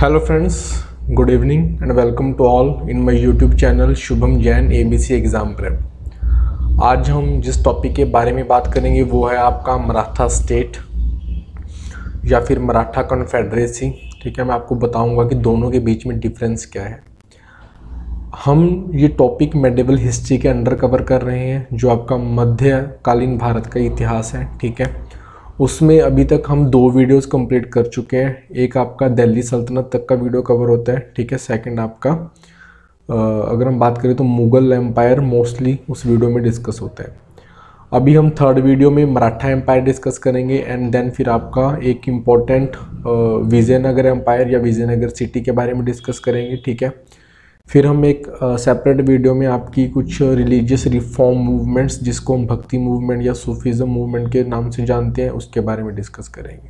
Hello friends, good evening and welcome to all in my YouTube channel Shubham Jain ABC exam prep. आज हम जिस topic के बारे में बात करेंगे वो है आपका मराठा स्टेट या फिर मराठा कॉन्फेडरेसी। ठीक है, मैं आपको बताऊंगा कि दोनों के बीच में डिफरेंस क्या है। हम ये टॉपिक मेडिवल हिस्ट्री के अंडर कवर कर रहे हैं, जो आपका मध्यकालीन भारत का इतिहास है। ठीक है, उसमें अभी तक हम 2 वीडियोस कंप्लीट कर चुके हैं। एक आपका दिल्ली सल्तनत तक का वीडियो कवर होता है। ठीक है, सेकंड आपका अगर हम बात करें तो मुग़ल एम्पायर मोस्टली उस वीडियो में डिस्कस होता है। अभी हम थर्ड वीडियो में मराठा एम्पायर डिस्कस करेंगे एंड देन फिर आपका एक इम्पॉर्टेंट विजयनगर एम्पायर या विजयनगर सिटी के बारे में डिस्कस करेंगे। ठीक है, फिर हम एक सेपरेट वीडियो में आपकी कुछ रिलीजियस रिफॉर्म मूवमेंट्स, जिसको हम भक्ति मूवमेंट या सूफीज़म मूवमेंट के नाम से जानते हैं, उसके बारे में डिस्कस करेंगे।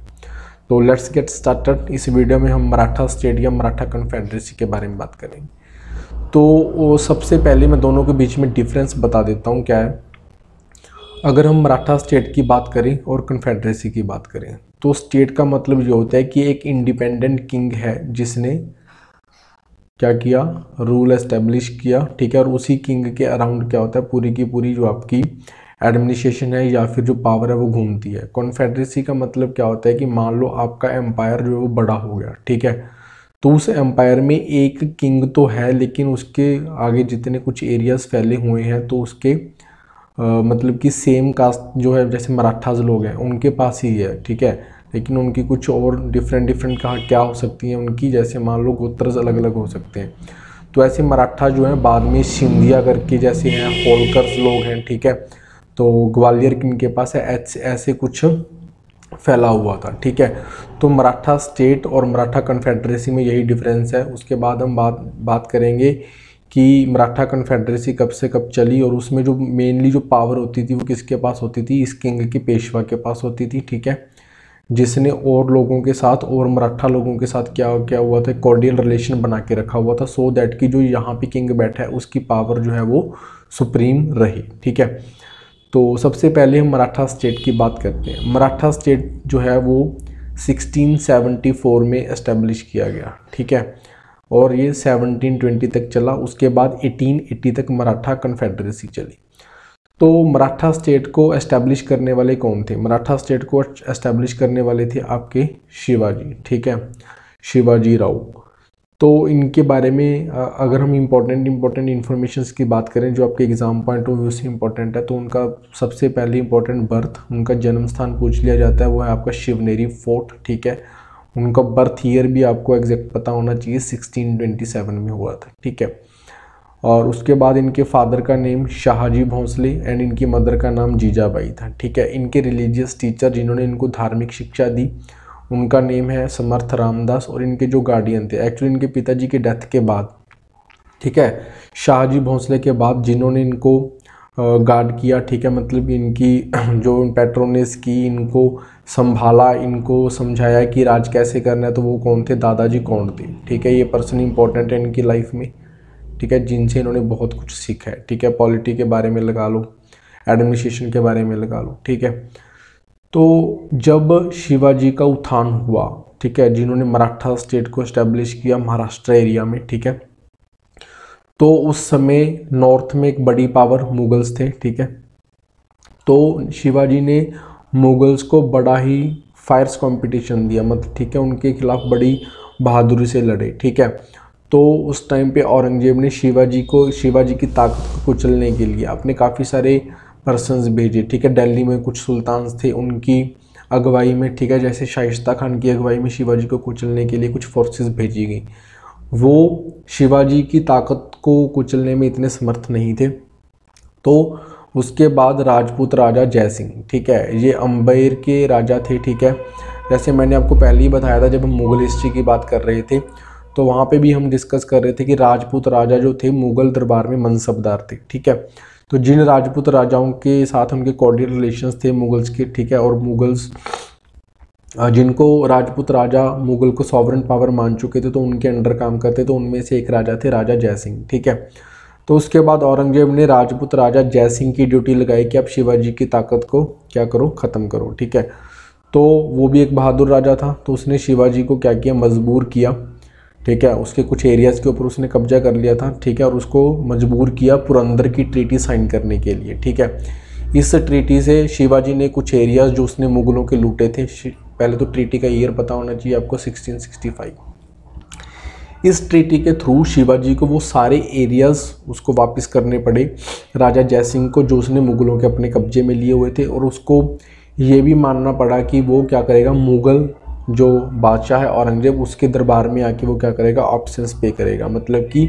तो लेट्स गेट स्टार्टेड। इस वीडियो में हम मराठा स्टेट या मराठा कॉन्फेडरेसी के बारे में बात करेंगे। तो सबसे पहले मैं दोनों के बीच में डिफरेंस बता देता हूँ क्या है। अगर हम मराठा स्टेट की बात करें और कॉन्फेडरेसी की बात करें तो स्टेट का मतलब ये होता है कि एक इंडिपेंडेंट किंग है जिसने क्या किया, रूल एस्टेब्लिश किया। ठीक है, और उसी किंग के अराउंड क्या होता है, पूरी की पूरी जो आपकी एडमिनिस्ट्रेशन है या फिर जो पावर है वो घूमती है। कॉन्फेडरेसी का मतलब क्या होता है कि मान लो आपका एम्पायर जो है वो बड़ा हो गया। ठीक है, तो उस एम्पायर में एक किंग तो है लेकिन उसके आगे जितने कुछ एरियाज फैले हुए हैं तो उसके मतलब कि सेम कास्ट जो है, जैसे मराठाज लोग हैं उनके पास ही है। ठीक है, लेकिन उनकी कुछ और डिफरेंट कहाँ क्या हो सकती हैं उनकी, जैसे मान लो गोत्र अलग अलग हो सकते हैं। तो ऐसे मराठा जो है बाद में सिंधिया करके जैसे हैं, होलकर्स लोग हैं। ठीक है, तो ग्वालियर इनके पास है, ऐसे कुछ फैला हुआ था। ठीक है, तो मराठा स्टेट और मराठा कॉन्फेडरेसी में यही डिफरेंस है। उसके बाद हम बात करेंगे कि मराठा कॉन्फेडरेसी कब से कब चली और उसमें जो मेनली जो पावर होती थी वो किसके पास होती थी, इस किंग के पेशवा के पास होती थी। ठीक है, जिसने और लोगों के साथ और मराठा लोगों के साथ क्या हुआ था, कॉर्डियल रिलेशन बना के रखा हुआ था, सो दैट कि जो यहाँ पे किंग बैठा है उसकी पावर जो है वो सुप्रीम रही। ठीक है, तो सबसे पहले हम मराठा स्टेट की बात करते हैं। मराठा स्टेट जो है वो 1674 में एस्टेब्लिश किया गया। ठीक है, और ये 1720 तक चला। उसके बाद 1880 तक मराठा कॉन्फेडरेसी चली। तो मराठा स्टेट को एस्टैब्लिश करने वाले कौन थे? मराठा स्टेट को एस्टैब्लिश करने वाले थे आपके शिवाजी। ठीक है, शिवाजी राव। तो इनके बारे में अगर हम इम्पोर्टेंट इन्फॉर्मेशंस की बात करें जो आपके एग्ज़ाम पॉइंट ऑफ व्यू से इम्पोर्टेंट है, तो उनका सबसे पहले इम्पोर्टेंट बर्थ, उनका जन्म स्थान पूछ लिया जाता है, वो है आपका शिवनेरी फोर्ट। ठीक है, उनका बर्थ ईयर भी आपको एग्जैक्ट पता होना चाहिए, 1627 में हुआ था। ठीक है, और उसके बाद इनके फादर का नेम शाहजी भोंसले एंड इनकी मदर का नाम जीजाबाई था। ठीक है, इनके रिलीजियस टीचर जिन्होंने इनको धार्मिक शिक्षा दी उनका नेम है समर्थ रामदास, और इनके जो गार्डियन थे एक्चुअली इनके पिताजी के डेथ के बाद, ठीक है, शाहजी भोंसले के बाद जिन्होंने इनको गार्ड किया, ठीक है, मतलब इनकी जो पैट्रोनेस की, इनको संभाला, इनको समझाया कि राज कैसे करना है, तो वो कौन थे, दादाजी कोंडदेव। ठीक है, ये पर्सन इंपॉर्टेंट है इनकी लाइफ में। ठीक है, जिनसे इन्होंने बहुत कुछ सीखा है। ठीक है, पॉलिटी के बारे में लगा लो, एडमिनिस्ट्रेशन के बारे में लगा लो। ठीक है, तो जब शिवाजी का उत्थान हुआ, ठीक है, जिन्होंने मराठा स्टेट को एस्टेब्लिश किया महाराष्ट्र एरिया में, ठीक है, तो उस समय नॉर्थ में एक बड़ी पावर मुगल्स थे। ठीक है, तो शिवाजी ने मुगल्स को बड़ा ही फायर्स कंपटीशन दिया, मतलब ठीक है, उनके खिलाफ बड़ी बहादुरी से लड़े। ठीक है, तो उस टाइम पे औरंगजेब ने शिवाजी की ताकत को कुचलने के लिए अपने काफ़ी सारे पर्सन्स भेजे। ठीक है, दिल्ली में कुछ सुल्तान्स थे, उनकी अगुवाई में, ठीक है, जैसे शाइस्ता खान की अगुवाई में शिवाजी को कुचलने के लिए कुछ फोर्सेस भेजी गई। वो शिवाजी की ताकत को कुचलने में इतने समर्थ नहीं थे। तो उसके बाद राजपूत राजा जयसिंह, ठीक है, ये अंबर के राजा थे। ठीक है, जैसे मैंने आपको पहले ही बताया था जब हम मुग़ल हिस्ट्री की बात कर रहे थे तो वहाँ पे भी हम डिस्कस कर रहे थे कि राजपूत राजा जो थे मुग़ल दरबार में मनसबदार थे। ठीक है, तो जिन राजपूत राजाओं के साथ उनके कॉर्डियल रिलेशंस थे मुगल्स के, ठीक है, और मुगल्स जिनको राजपूत राजा मुग़ल को सॉवरेन पावर मान चुके थे तो उनके अंडर काम करते, तो उनमें से एक राजा थे राजा जयसिंह। ठीक है, तो उसके बाद औरंगजेब ने राजपूत राजा जयसिंह की ड्यूटी लगाई कि आप शिवाजी की ताकत को क्या करो, ख़त्म करो। ठीक है, तो वो भी एक बहादुर राजा था, तो उसने शिवाजी को क्या किया, मजबूर किया ठीक है, उसके कुछ एरियाज़ के ऊपर उसने कब्जा कर लिया था, ठीक है, और उसको मजबूर किया पुरंदर की ट्रीटी साइन करने के लिए, ठीक है। इस ट्रीटी से शिवाजी ने कुछ एरियाज़ जो उसने मुगलों के लूटे थे, पहले तो ट्रीटी का ईयर पता होना चाहिए आपको, 1665। इस ट्रीटी के थ्रू शिवाजी को वो सारे एरियाज़ उसको वापस करने पड़े राजा जयसिंह को, जो उसने मुगलों के अपने कब्जे में लिए हुए थे, और उसको ये भी मानना पड़ा कि वो क्या करेगा, मुग़ल जो बादशाह है औरंगज़ेब, उसके दरबार में आके वो क्या करेगा, ऑब्सेंस पे करेगा, मतलब कि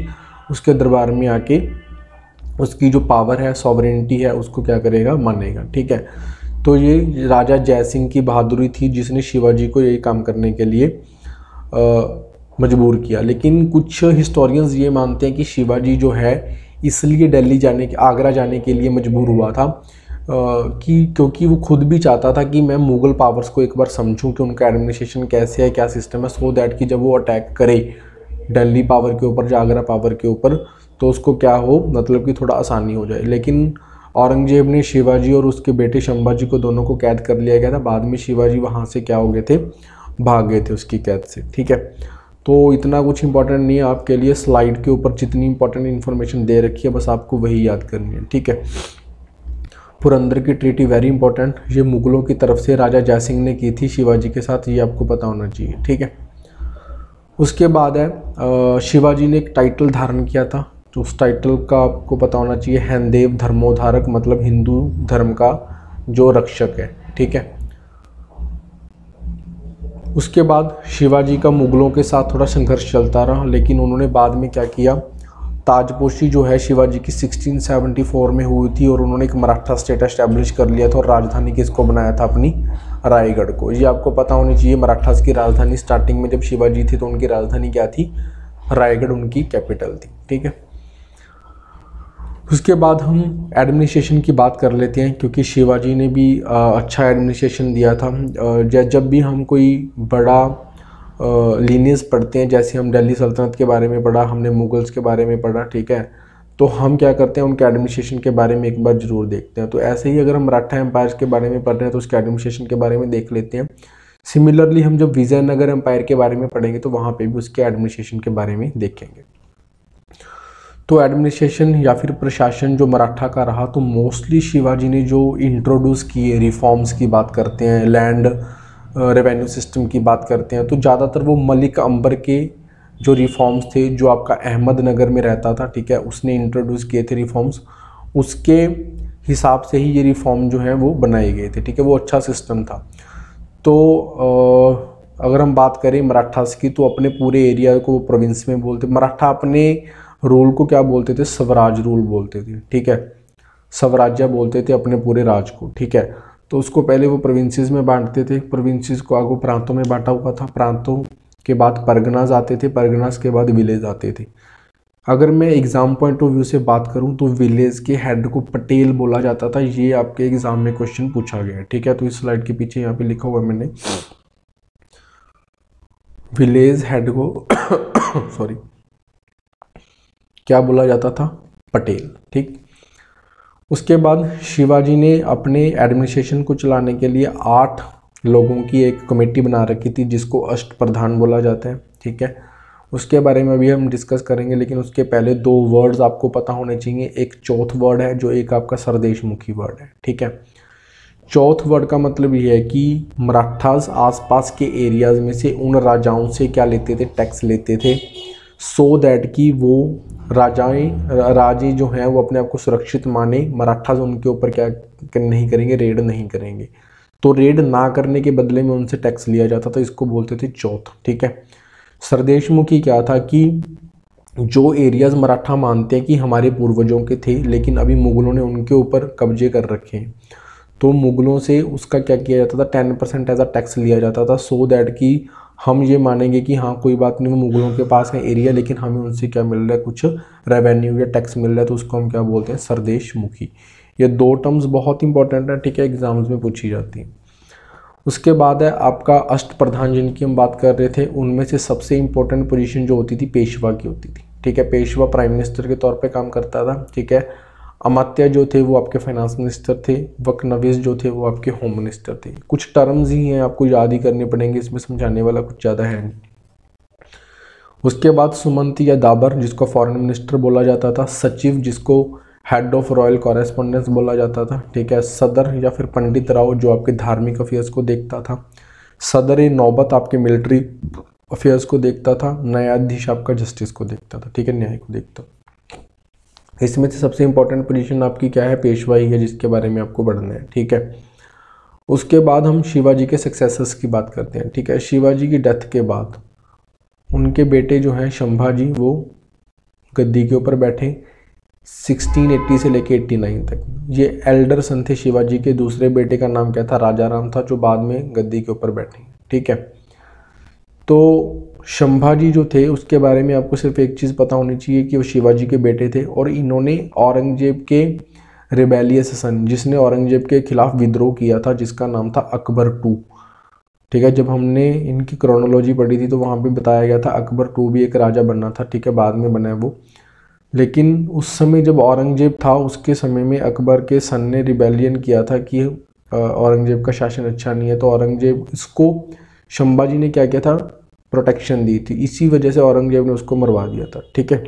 उसके दरबार में आके उसकी जो पावर है, सॉवरेनिटी है, उसको क्या करेगा, मानेगा, ठीक है। तो ये राजा जयसिंह की बहादुरी थी जिसने शिवाजी को यही काम करने के लिए मजबूर किया। लेकिन कुछ हिस्टोरियंस ये मानते हैं कि शिवाजी जो है इसलिए आगरा जाने के लिए मजबूर हुआ था क्योंकि वो खुद भी चाहता था कि मैं मुग़ल पावर्स को एक बार समझूं कि उनका एडमिनिस्ट्रेशन कैसे है, क्या सिस्टम है, सो दैट कि जब वो अटैक करे दिल्ली पावर के ऊपर या आगरा पावर के ऊपर तो उसको क्या हो, मतलब कि थोड़ा आसानी हो जाए। लेकिन औरंगजेब ने शिवाजी और उसके बेटे संभाजी को दोनों को कैद कर लिया गया था। बाद में शिवाजी वहाँ से क्या हो गए थे, भाग गए थे उसकी कैद से, ठीक है। तो इतना कुछ इंपॉर्टेंट नहीं है आपके लिए, स्लाइड के ऊपर जितनी इंपॉर्टेंट इन्फॉर्मेशन दे रखी है बस आपको वही याद करनी है, ठीक है। पुरंदर की ट्रीटी वेरी इंपॉर्टेंट, ये मुगलों की तरफ से राजा जयसिंह ने की थी शिवाजी के साथ, ये आपको पता होना चाहिए, ठीक है। उसके बाद है शिवाजी ने एक टाइटल धारण किया था, तो उस टाइटल का आपको पता होना चाहिए, हैंदेव धर्मोद्धारक, मतलब हिंदू धर्म का जो रक्षक है, ठीक है। उसके बाद शिवाजी का मुगलों के साथ थोड़ा संघर्ष चलता रहा, लेकिन उन्होंने बाद में क्या किया, ताजपोशी जो है शिवाजी की 1674 में हुई थी, और उन्होंने एक मराठा स्टेट एस्टेब्लिश कर लिया था और राजधानी किसको बनाया था, अपनी रायगढ़ को। ये आपको पता होनी चाहिए, मराठास की राजधानी स्टार्टिंग में जब शिवाजी थे तो उनकी राजधानी क्या थी, रायगढ़ उनकी कैपिटल थी, ठीक है। उसके बाद हम एडमिनिस्ट्रेशन की बात कर लेते हैं, क्योंकि शिवाजी ने भी अच्छा एडमिनिस्ट्रेशन दिया था। जब भी हम कोई बड़ा लीनियस पढ़ते हैं, जैसे हम दिल्ली सल्तनत के बारे में पढ़ा, हमने मुगल्स के बारे में पढ़ा, ठीक है, तो हम क्या करते हैं, उनके एडमिनिस्ट्रेशन के बारे में एक बार ज़रूर देखते हैं। तो ऐसे ही अगर हम मराठा एम्पायर के बारे में पढ़ रहे हैं तो उसके एडमिनिस्ट्रेशन के बारे में देख लेते हैं। सिमिलरली हम जब विजयनगर एम्पायर के बारे में पढ़ेंगे तो वहाँ पे भी उसके एडमिनिस्ट्रेशन के बारे में देखेंगे। तो एडमिनिस्ट्रेशन या फिर प्रशासन जो मराठा का रहा, तो मोस्टली शिवाजी ने जो इंट्रोड्यूस किए रिफॉर्म्स की बात करते हैं, लैंड रेवेन्यू सिस्टम की बात करते हैं, तो ज़्यादातर वो मलिक अंबर के जो रिफॉर्म्स थे, जो आपका अहमदनगर में रहता था, ठीक है, उसने इंट्रोड्यूस किए थे रिफॉर्म्स, उसके हिसाब से ही ये रिफॉर्म जो है वो बनाए गए थे, ठीक है, वो अच्छा सिस्टम था। तो अगर हम बात करें मराठास की, तो अपने पूरे एरिया को प्रोविंस में बोलते, मराठा अपने रूल को क्या बोलते थे, स्वराज रूल बोलते थे, ठीक है, स्वराज्य बोलते थे अपने पूरे राज को, ठीक है। तो उसको पहले वो प्रोविंसेस में बांटते थे, प्रोविंसेस को आगे प्रांतों में बांटा हुआ था, प्रांतों के बाद परगनास आते थे, परगनास के बाद विलेज आते थे। अगर मैं एग्ज़ाम पॉइंट ऑफ व्यू से बात करूं तो विलेज के हेड को पटेल बोला जाता था, ये आपके एग्ज़ाम में क्वेश्चन पूछा गया है, ठीक है। तो इस स्लाइड के पीछे यहाँ पे लिखा हुआ है मैंने, विलेज हेड को सॉरी क्या बोला जाता था, पटेल, ठीक। उसके बाद शिवाजी ने अपने एडमिनिस्ट्रेशन को चलाने के लिए 8 लोगों की एक कमेटी बना रखी थी, जिसको अष्टप्रधान बोला जाता है, ठीक है। उसके बारे में भी हम डिस्कस करेंगे, लेकिन उसके पहले 2 वर्ड्स आपको पता होने चाहिए। एक चौथ वर्ड है जो एक आपका सरदेशमुखी वर्ड है, ठीक है। चौथ वर्ड का मतलब ये है कि मराठास आसपास के एरियाज़ में से उन राजाओं से क्या लेते थे, टैक्स लेते थे, सो दैट कि वो राजे जो हैं वो अपने आप को सुरक्षित माने, मराठास उनके ऊपर क्या नहीं करेंगे, रेड नहीं करेंगे। तो रेड ना करने के बदले में उनसे टैक्स लिया जाता था, इसको बोलते थे चौथ, ठीक है। सरदेशमुखी क्या था कि जो एरियाज मराठा मानते हैं कि हमारे पूर्वजों के थे, लेकिन अभी मुगलों ने उनके ऊपर कब्जे कर रखे हैं, तो मुगलों से उसका क्या किया जाता था, 10% एज अ टैक्स लिया जाता था, सो दैट कि हम ये मानेंगे कि हाँ कोई बात नहीं, वो मुगलों के पास है एरिया, लेकिन हमें उनसे क्या मिल रहा है, कुछ रेवेन्यू या टैक्स मिल रहा है, तो उसको हम क्या बोलते हैं, सरदेशमुखी। ये 2 टर्म्स बहुत इंपॉर्टेंट है, ठीक है, एग्जाम्स में पूछी जाती हैं। उसके बाद है आपका अष्टप्रधान, जिनकी हम बात कर रहे थे, उनमें से सबसे इंपॉर्टेंट पोजीशन जो होती थी पेशवा की होती थी, ठीक है। पेशवा प्राइम मिनिस्टर के तौर पे काम करता था, ठीक है। अमात्य जो थे वो आपके फाइनेंस मिनिस्टर थे, वकनवीस जो थे वो आपके होम मिनिस्टर थे। कुछ टर्म्स ही हैं, आपको याद ही करने पड़ेंगे, इसमें समझाने वाला कुछ ज़्यादा है नहीं। उसके बाद सुमंत या दाबर जिसको फॉरेन मिनिस्टर बोला जाता था, सचिव जिसको हेड ऑफ रॉयल कॉरेस्पॉन्डेंस बोला जाता था, ठीक है, सदर या फिर पंडित राव जो आपके धार्मिक अफेयर्स को देखता था, सदर ए नौबत आपके मिलिट्री अफेयर्स को देखता था, न्यायाधीश आपका जस्टिस को देखता था, ठीक है, न्याय को देखता। इसमें से सबसे इंपॉर्टेंट पोजीशन आपकी क्या है, पेशवाई है, जिसके बारे में आपको पढ़ना है, ठीक है। उसके बाद हम शिवाजी के सक्सेसर्स की बात करते हैं, ठीक है। शिवाजी की डेथ के बाद उनके बेटे जो हैं संभाजी वो गद्दी के ऊपर बैठे 1680 से लेके 89 तक। ये एल्डर सन थे शिवाजी के। दूसरे बेटे का नाम क्या था, राजा राम था, जो बाद में गद्दी के ऊपर बैठे, ठीक है। तो संभाजी जो थे उसके बारे में आपको सिर्फ एक चीज़ पता होनी चाहिए कि वो शिवाजी के बेटे थे और इन्होंने औरंगजेब के रिबेलियस सन, जिसने औरंगजेब के खिलाफ विद्रोह किया था, जिसका नाम था अकबर टू, ठीक है। जब हमने इनकी क्रोनोलॉजी पढ़ी थी तो वहाँ पे बताया गया था अकबर टू भी एक राजा बनना था, ठीक है, बाद में बना है वो। लेकिन उस समय जब औरंगजेब था उसके समय में अकबर के सन ने रिबेलियन किया था कि औरंगजेब का शासन अच्छा नहीं है, तो औरंगजेब इसको संभाजी ने क्या किया था, प्रोटेक्शन दी थी, इसी वजह से औरंगजेब ने उसको मरवा दिया था, ठीक है।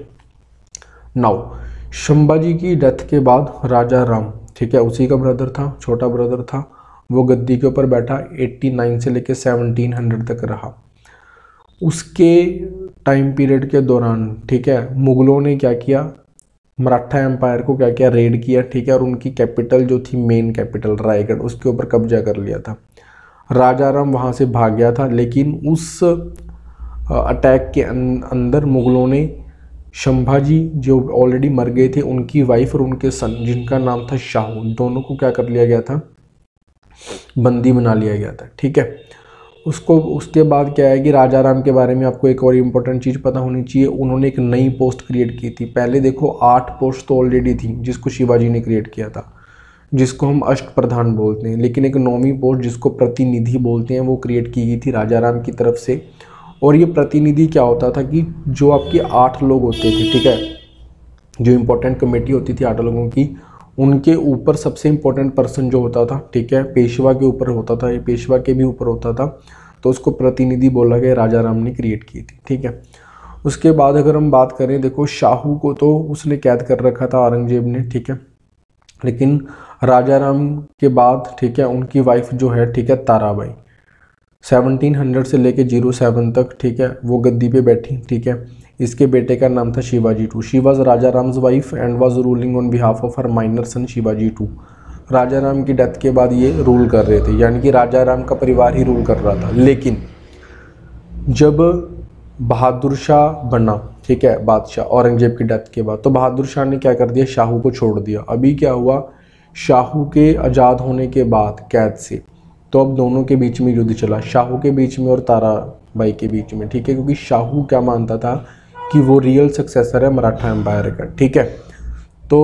नाउ संभाजी की डेथ के बाद राजा राम, ठीक है, उसी का ब्रदर था, छोटा ब्रदर था, वो गद्दी के ऊपर बैठा 89 से लेकर 1700 तक रहा। उसके टाइम पीरियड के दौरान, ठीक है, मुगलों ने क्या किया, मराठा एम्पायर को क्या किया, रेड किया, ठीक है, और उनकी कैपिटल जो थी, मेन कैपिटल रायगढ़, उसके ऊपर कब्जा कर लिया था। राजा राम वहाँ से भाग गया था, लेकिन उस अटैक के अंदर मुगलों ने संभाजी जो ऑलरेडी मर गए थे, उनकी वाइफ और उनके सन जिनका नाम था शाहू, दोनों को क्या कर लिया गया था, बंदी बना लिया गया था, ठीक है। उसके बाद क्या है कि राजा राम के बारे में आपको एक और इम्पोर्टेंट चीज़ पता होनी चाहिए, उन्होंने एक नई पोस्ट क्रिएट की थी। पहले देखो 8 पोस्ट तो ऑलरेडी थी जिसको शिवाजी ने क्रिएट किया था, जिसको हम अष्ट प्रधान बोलते हैं, लेकिन एक 9वीं पोस्ट जिसको प्रतिनिधि बोलते हैं वो क्रिएट की गई थी राजा राम की तरफ से। और ये प्रतिनिधि क्या होता था कि जो आपके 8 लोग होते थे, ठीक है, जो इम्पोर्टेंट कमेटी होती थी 8 लोगों की, उनके ऊपर सबसे इम्पोर्टेंट पर्सन जो होता था, ठीक है, पेशवा के ऊपर होता था, ये पेशवा के भी ऊपर होता था, तो उसको प्रतिनिधि बोला गया, राजा राम ने क्रिएट की थी, ठीक है। उसके बाद अगर हम बात करें, देखो शाहू को तो उसने कैद कर रखा था औरंगजेब ने, ठीक है, लेकिन राजा राम के बाद, ठीक है, उनकी वाइफ जो है, ठीक है, ताराबाई 1700 से लेके 07 तक, ठीक है, वो गद्दी पे बैठी, ठीक है। इसके बेटे का नाम था Shivaji two. She was Raja Ram's wife and was ruling on behalf of her minor son Shivaji two. Raja Ram की डेथ के बाद ये रूल कर रहे थे, यानी कि राजा राम का परिवार ही रूल कर रहा था। लेकिन जब बहादुर शाह बना, ठीक है, बादशाह औरंगजेब की डेथ के बाद, तो बहादुर शाह ने क्या कर दिया, शाहू को छोड़ दिया। अभी क्या हुआ, शाहू के आज़ाद होने के बाद कैद से, तो अब दोनों के बीच में युद्ध चला, शाहू के बीच में और ताराबाई के बीच में, ठीक है, क्योंकि शाहू क्या मानता था कि वो रियल सक्सेसर है मराठा एम्पायर का, ठीक है। तो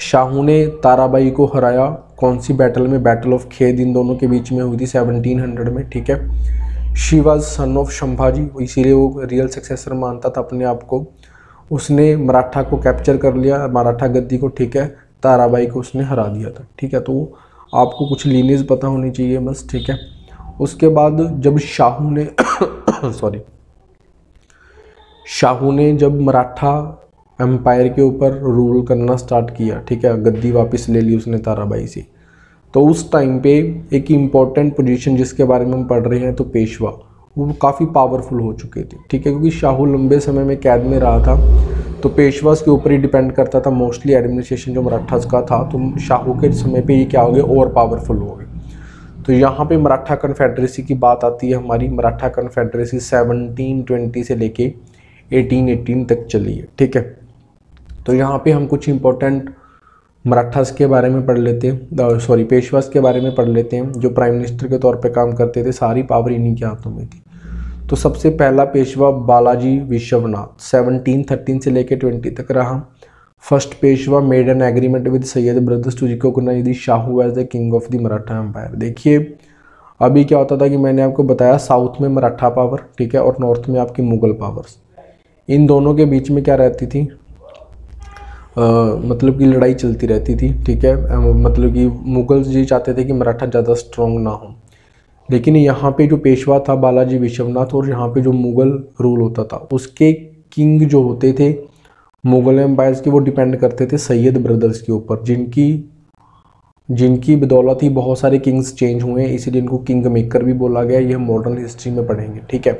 शाहू ने ताराबाई को हराया, कौन सी बैटल में, बैटल ऑफ खेद इन दोनों के बीच में हुई थी 1700 में, ठीक है। She was son of Sambhaji, इसीलिए वो रियल सक्सेसर मानता था अपने आप को। उसने मराठा को कैप्चर कर लिया, मराठा गद्दी को, ठीक है, ताराबाई को उसने हरा दिया था, ठीक है। तो आपको कुछ लीनेज पता होनी चाहिए बस, ठीक है। उसके बाद जब शाहू ने शाहू ने जब मराठा एम्पायर के ऊपर रूल करना स्टार्ट किया, ठीक है, गद्दी वापस ले ली उसने ताराबाई से, तो उस टाइम पे एक इम्पॉर्टेंट पोजीशन जिसके बारे में हम पढ़ रहे हैं, तो पेशवा, वो काफ़ी पावरफुल हो चुके थे, ठीक है, क्योंकि शाहू लंबे समय में कैद में रहा था, तो पेशवास के ऊपर ही डिपेंड करता था मोस्टली एडमिनिस्ट्रेशन जो मराठास का था। तो शाहू के समय पे ये क्या हो गए, और पावरफुल हो गए। तो यहाँ पे मराठा कन्फेडरेसी की बात आती है हमारी। मराठा कन्फेडरेसी 1720 से लेके 1818 तक चली है, ठीक है। तो यहाँ पे हम कुछ इंपॉर्टेंट मराठास के बारे में पढ़ लेते हैं, पेशवास के बारे में पढ़ लेते हैं, जो प्राइम मिनिस्टर के तौर पे काम करते थे, सारी पावर इन्हीं के हाथों में थी। तो सबसे पहला पेशवा बालाजी विश्वनाथ 1713 से लेकर 20 तक रहा। First Peshwa made an agreement with Sayyid brothers to recognise the Shahu as the king of the Maratha empire. देखिए अभी क्या होता था कि मैंने आपको बताया साउथ में मराठा पावर, ठीक है, और नॉर्थ में आपकी मुगल पावर्स, इन दोनों के बीच में क्या रहती थी, मतलब कि लड़ाई चलती रहती थी, ठीक है। मतलब कि मुगल्स ये चाहते थे कि मराठा ज़्यादा स्ट्रॉन्ग ना हो, लेकिन यहाँ पे जो पेशवा था बालाजी विश्वनाथ, और यहाँ पे जो मुग़ल रूल होता था उसके किंग जो होते थे मुग़ल एम्पायर्स के, वो डिपेंड करते थे सैयद ब्रदर्स के ऊपर, जिनकी बदौलत ही बहुत सारे किंग्स चेंज हुए हैं, इसीलिए इनको किंग मेकर भी बोला गया। ये हम मॉडर्न हिस्ट्री में पढ़ेंगे, ठीक है।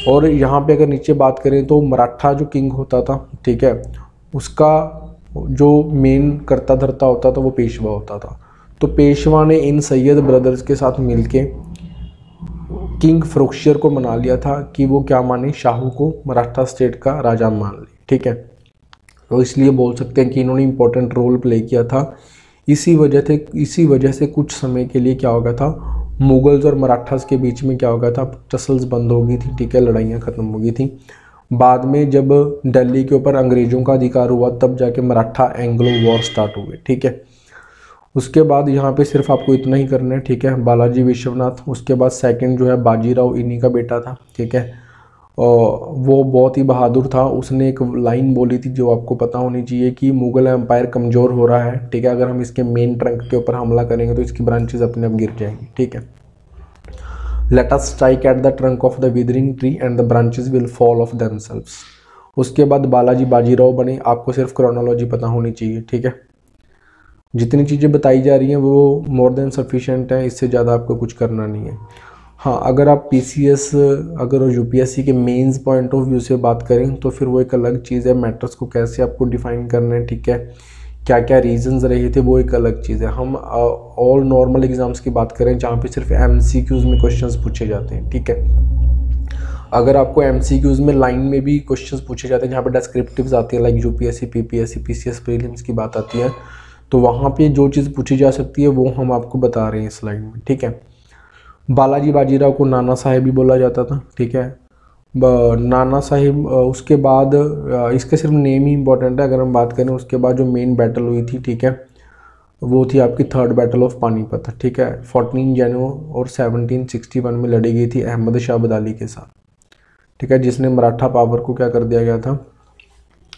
और यहाँ पे अगर नीचे बात करें तो मराठा जो किंग होता था, ठीक है, उसका जो मेन करता धरता होता था वो पेशवा होता था। तो पेशवा ने इन सैयद ब्रदर्स के साथ मिलके किंग फ़रुखशियर को मना लिया था कि वो क्या माने, शाहू को मराठा स्टेट का राजा मान ले, ठीक है। तो इसलिए बोल सकते हैं कि इन्होंने इम्पोर्टेंट रोल प्ले किया था। इसी वजह से कुछ समय के लिए क्या हो गया था, मुगल्स और मराठास के बीच में क्या हो गया था, टसल्स बंद हो गई थी, ठीक है, लड़ाइयाँ ख़त्म हो गई थी। बाद में जब दिल्ली के ऊपर अंग्रेज़ों का अधिकार हुआ तब जाके मराठा एंग्लो वॉर स्टार्ट हुए, ठीक है। उसके बाद यहाँ पे सिर्फ आपको इतना ही करना है, ठीक है। बालाजी विश्वनाथ, उसके बाद सेकंड जो है बाजीराव, इन्हीं का बेटा था, ठीक है। और वो बहुत ही बहादुर था। उसने एक लाइन बोली थी जो आपको पता होनी चाहिए कि मुग़ल एम्पायर कमज़ोर हो रहा है, ठीक है, अगर हम इसके मेन ट्रंक के ऊपर हमला करेंगे तो इसकी ब्रांचेस अपने आप गिर जाएंगी, ठीक है। Let us strike at the trunk of the withering tree and the branches will fall of themselves. उसके बाद बालाजी बाजीराव बने। आपको सिर्फ क्रोनोलॉजी पता होनी चाहिए, ठीक है। जितनी चीज़ें बताई जा रही हैं वो मोर देन सफिशिएंट है, इससे ज़्यादा आपको कुछ करना नहीं है। हाँ, अगर आप पीसीएस अगर यूपीएससी के मेंस पॉइंट ऑफ व्यू से बात करें तो फिर वो एक अलग चीज़ है। मैटर्स को कैसे आपको डिफाइन करना है, ठीक है, क्या क्या रीजंस रहे थे, वो एक अलग चीज़ है। हम ऑल नॉर्मल एग्जाम्स की बात करें जहाँ पे सिर्फ एमसीक्यूज़ में क्वेश्चंस पूछे जाते हैं, ठीक है। अगर आपको एमसीक्यूज़ में लाइन में भी क्वेश्चंस पूछे जाते हैं जहाँ पे डिस्क्रिप्टिव्स आती है, like UPSC PPSC PCS prelims की बात आती है, तो वहाँ पे जो चीज़ पूछी जा सकती है वो हम आपको बता रहे हैं इस स्लाइड में, ठीक है। बालाजी बाजीराव को नाना साहेब भी बोला जाता था, ठीक है। नाना साहिब, उसके बाद इसके सिर्फ नेम ही इम्पोर्टेंट है। अगर हम बात करें उसके बाद जो मेन बैटल हुई थी, ठीक है, वो थी आपकी थर्ड बैटल ऑफ पानीपत, ठीक है। 14 जनवरी और 1761 में लड़ी गई थी अहमद शाह अब्दाली के साथ, ठीक है, जिसने मराठा पावर को क्या कर दिया गया था,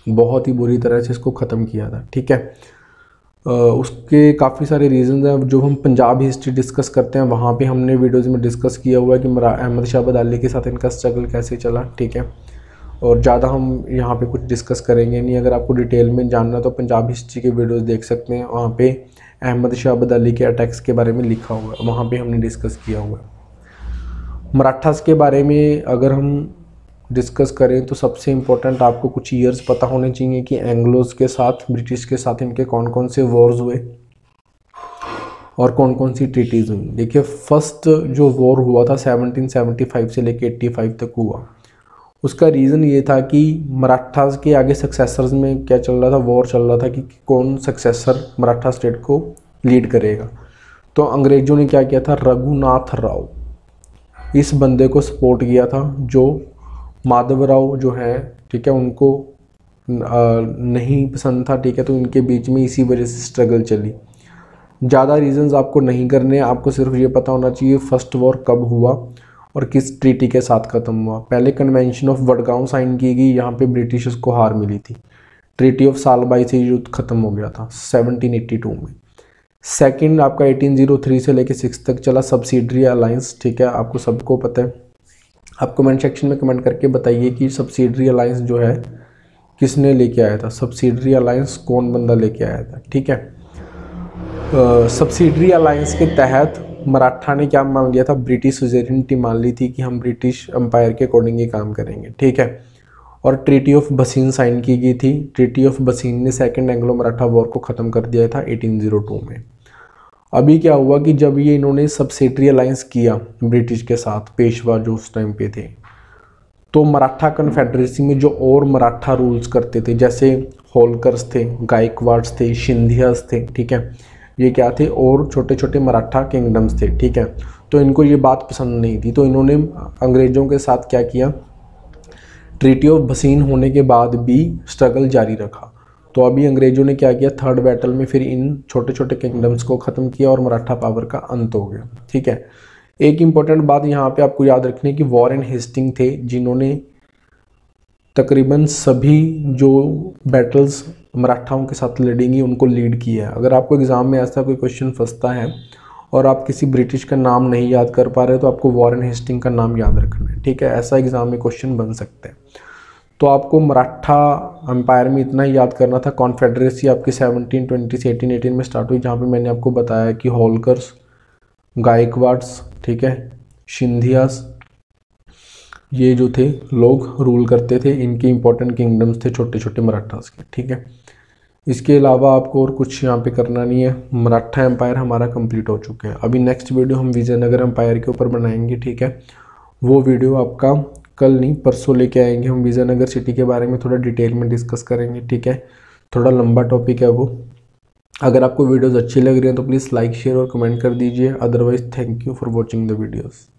बहुत ही बुरी तरह से इसको ख़त्म किया था, ठीक है। उसके काफ़ी सारे रीज़न हैं। जो हम पंजाब हिस्ट्री डिस्कस करते हैं वहाँ पे हमने वीडियोज़ में डिस्कस किया हुआ है कि अहमद शाह अब्दाली के साथ इनका स्ट्रगल कैसे चला, ठीक है। और ज़्यादा हम यहाँ पे कुछ डिस्कस करेंगे नहीं। अगर आपको डिटेल में जानना तो पंजाब हिस्ट्री के वीडियोज़ देख सकते हैं, वहाँ पे अहमद शाह अब्दाली के अटैक्स के बारे में लिखा हुआ है, वहाँ पर हमने डिस्कस किया हुआ है। मराठास के बारे में अगर हम डिस्कस करें तो सबसे इम्पोर्टेंट आपको कुछ ईयर्स पता होने चाहिए कि एंग्लोज के साथ, ब्रिटिश के साथ इनके कौन कौन से वॉर्स हुए और कौन कौन सी ट्रीटीज़ हुई। देखिए, फर्स्ट जो वॉर हुआ था 1775 से लेके 85 तक हुआ। उसका रीज़न ये था कि मराठास के आगे सक्सेसर्स में क्या चल रहा था, वॉर चल रहा था कि कौन सक्सेसर मराठा स्टेट को लीड करेगा। तो अंग्रेज़ों ने क्या किया था, रघुनाथ राव इस बंदे को सपोर्ट किया था, जो माधवराव जो है, ठीक है, उनको नहीं पसंद था, ठीक है। तो इनके बीच में इसी वजह से स्ट्रगल चली। ज़्यादा रीजंस आपको नहीं करने, आपको सिर्फ ये पता होना चाहिए फर्स्ट वॉर कब हुआ और किस ट्रीटी के साथ ख़त्म हुआ। पहले कन्वेंशन ऑफ वडगांव साइन की गई, यहाँ पे ब्रिटिशर्स को हार मिली थी। ट्रीटी ऑफ सालबाई से युद्ध खत्म हो गया था 1782 में। सेकेंड आपका 1803 से लेके 6 तक चला सब्सिडरी अलायंस, ठीक है, आपको सबको पता है। आप कमेंट सेक्शन में कमेंट करके बताइए कि सब्सिडरी अलायंस जो है किसने लेके आया था, सब्सिडरी अलायंस कौन बंदा लेके आया था, ठीक है। सब्सिडरी अलायंस के तहत मराठा ने क्या मान लिया था, ब्रिटिश सुजेरिनिटी मान ली थी कि हम ब्रिटिश एम्पायर के अकॉर्डिंग ही काम करेंगे, ठीक है। और ट्रीटी ऑफ बसीन साइन की गई थी। ट्रीटी ऑफ बसीन ने सेकेंड एंग्लो मराठा वॉर को ख़त्म कर दिया था 1802 में। अभी क्या हुआ कि जब ये इन्होंने सब्सिडरी अलायंस किया ब्रिटिश के साथ, पेशवा जो उस टाइम पे थे, तो मराठा कन्फेडरेसी में जो और मराठा रूल्स करते थे, जैसे होलकर्स थे, गायकवाड्स थे, सिंधियास थे, ठीक है, ये क्या थे, और छोटे छोटे मराठा किंगडम्स थे, ठीक है। तो इनको ये बात पसंद नहीं थी, तो इन्होंने अंग्रेज़ों के साथ क्या किया, ट्रीटी ऑफ बसीन होने के बाद भी स्ट्रगल जारी रखा। तो अभी अंग्रेज़ों ने क्या किया, थर्ड बैटल में फिर इन छोटे छोटे किंगडम्स को ख़त्म किया और मराठा पावर का अंत हो गया, ठीक है। एक इम्पॉर्टेंट बात यहाँ पे आपको याद रखनी है कि वॉरेन हेस्टिंग थे जिन्होंने तकरीबन सभी जो बैटल्स मराठाओं के साथ लड़ेंगी उनको लीड किया है। अगर आपको एग्ज़ाम में ऐसा कोई क्वेश्चन फंसता है और आप किसी ब्रिटिश का नाम नहीं याद कर पा रहे तो आपको वॉरेन हेस्टिंग का नाम याद रखना है, ठीक है। ऐसा एग्जाम में क्वेश्चन बन सकते हैं। तो आपको मराठा एम्पायर में इतना ही याद करना था। कॉन्फेडरेसी आपकी 1720 से 1818 में स्टार्ट हुई, जहाँ पे मैंने आपको बताया कि होलकर्स, गायकवाड्स, ठीक है, सिंधियास, ये जो थे लोग रूल करते थे। इनके इंपॉर्टेंट किंगडम्स थे छोटे छोटे मराठास के, ठीक है। इसके अलावा आपको और कुछ यहाँ पे करना नहीं है। मराठा एम्पायर हमारा कंप्लीट हो चुका है। अभी नेक्स्ट वीडियो हम विजयनगर एम्पायर के ऊपर बनाएंगे, ठीक है। वो वीडियो आपका कल नहीं परसों लेके आएंगे। हम विजयनगर सिटी के बारे में थोड़ा डिटेल में डिस्कस करेंगे, ठीक है। थोड़ा लंबा टॉपिक है वो। अगर आपको वीडियोज़ अच्छी लग रही हैं तो प्लीज़ लाइक, शेयर और कमेंट कर दीजिए। Otherwise thank you for watching the videos.